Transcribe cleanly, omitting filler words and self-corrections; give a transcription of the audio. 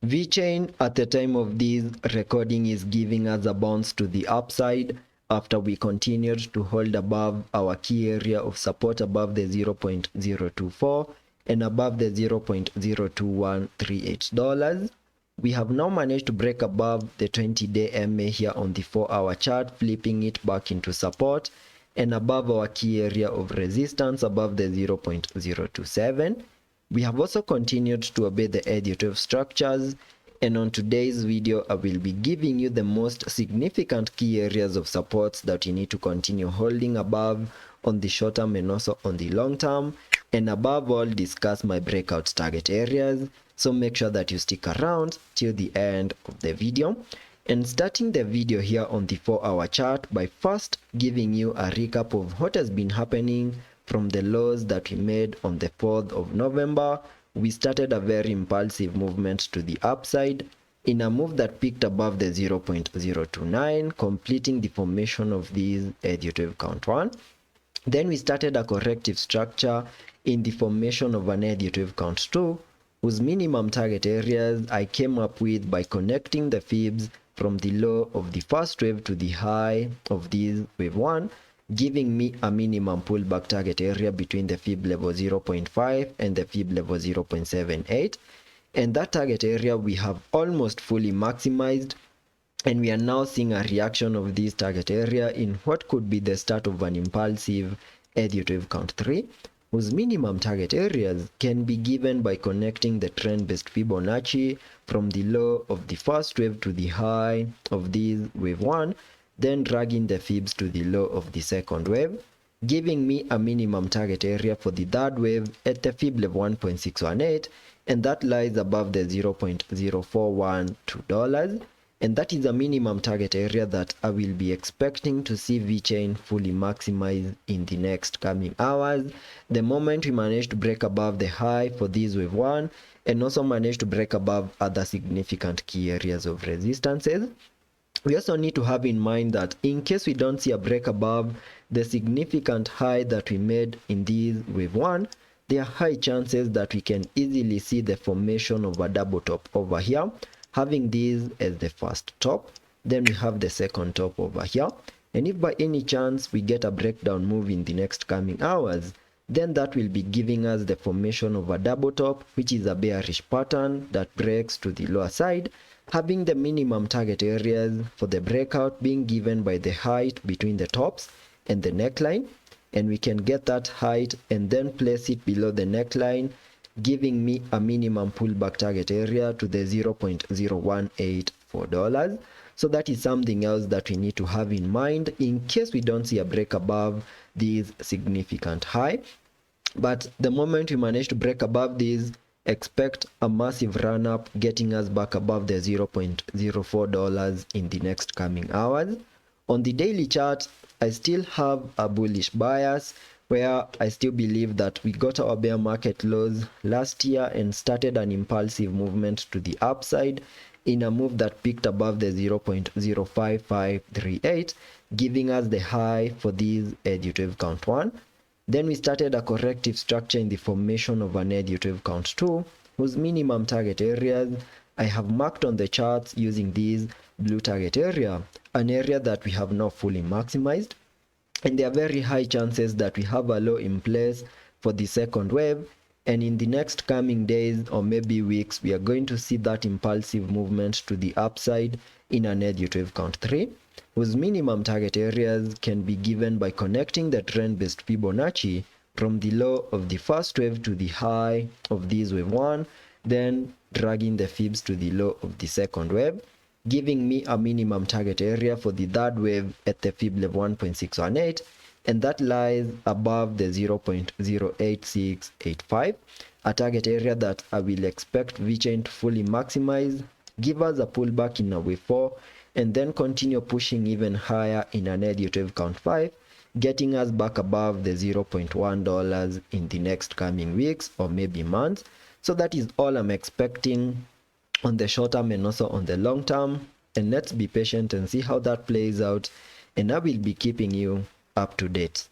Vechain at the time of this recording is giving us a bounce to the upside after we continued to hold above our key area of support above the 0.024 and above the $0.02138. We have now managed to break above the 20-day MA here on the 4-hour chart, flipping it back into support and above our key area of resistance above the 0.027. We have also continued to obey the Elliot wave structures, and on today's video I will be giving you the most significant key areas of supports that you need to continue holding above on the short term and also on the long term, and above all discuss my breakout target areas. So make sure that you stick around till the end of the video. And starting the video here on the 4-hour chart by first giving you a recap of what has been happening from the lows that we made on the 4th of November. We started a very impulsive movement to the upside in a move that peaked above the 0.029, completing the formation of these Elliot wave count 1. Then we started a corrective structure in the formation of an Elliot wave count 2, whose minimum target areas I came up with by connecting the fibs from the low of the first wave to the high of this wave 1, giving me a minimum pullback target area between the fib level 0.5 and the fib level 0.78, and that target area we have almost fully maximized, and we are now seeing a reaction of this target area in what could be the start of an impulsive Elliot wave count 3, whose minimum target areas can be given by connecting the trend-based Fibonacci from the low of the first wave to the high of this wave 1, then dragging the fibs to the low of the second wave, giving me a minimum target area for the third wave at the fib level 1.618, and that lies above the $0.0412, and that is a minimum target area that I will be expecting to see Vechain fully maximize in the next coming hours, the moment we manage to break above the high for this wave 1 and also manage to break above other significant key areas of resistances. We also need to have in mind that in case we don't see a break above the significant high that we made in this wave 1, there are high chances that we can easily see the formation of a double top over here, having this as the first top, then we have the second top over here, and if by any chance we get a breakdown move in the next coming hours, then that will be giving us the formation of a double top, which is a bearish pattern that breaks to the lower side, having the minimum target areas for the breakout being given by the height between the tops and the neckline, and we can get that height and then place it below the neckline, giving me a minimum pullback target area to the $0.0184. So that is something else that we need to have in mind in case we don't see a break above this significant high. But the moment we manage to break above these, expect a massive run up getting us back above the $0.04 in the next coming hours. On the daily chart, I still have a bullish bias where I still believe that we got our bear market lows last year and started an impulsive movement to the upside in a move that peaked above the 0.05538, giving us the high for this Elliot wave count 1. Then we started a corrective structure in the formation of an Elliot wave count 2, whose minimum target areas I have marked on the charts using this blue target area, an area that we have now fully maximized, and there are very high chances that we have a low in place for the second wave, and in the next coming days or maybe weeks we are going to see that impulsive movement to the upside in an Elliot wave count 3, whose minimum target areas can be given by connecting the trend-based Fibonacci from the low of the first wave to the high of this wave 1, then dragging the fibs to the low of the second wave, giving me a minimum target area for the third wave at the fib level 1.618, and that lies above the 0.08685, a target area that I will expect Vechain to fully maximize, give us a pullback in a wave 4, and then continue pushing even higher in an Elliot wave count 5, getting us back above the $0.1 in the next coming weeks or maybe months. So that is all I'm expecting on the short term and also on the long term, and let's be patient and see how that plays out, and I will be keeping you up to date.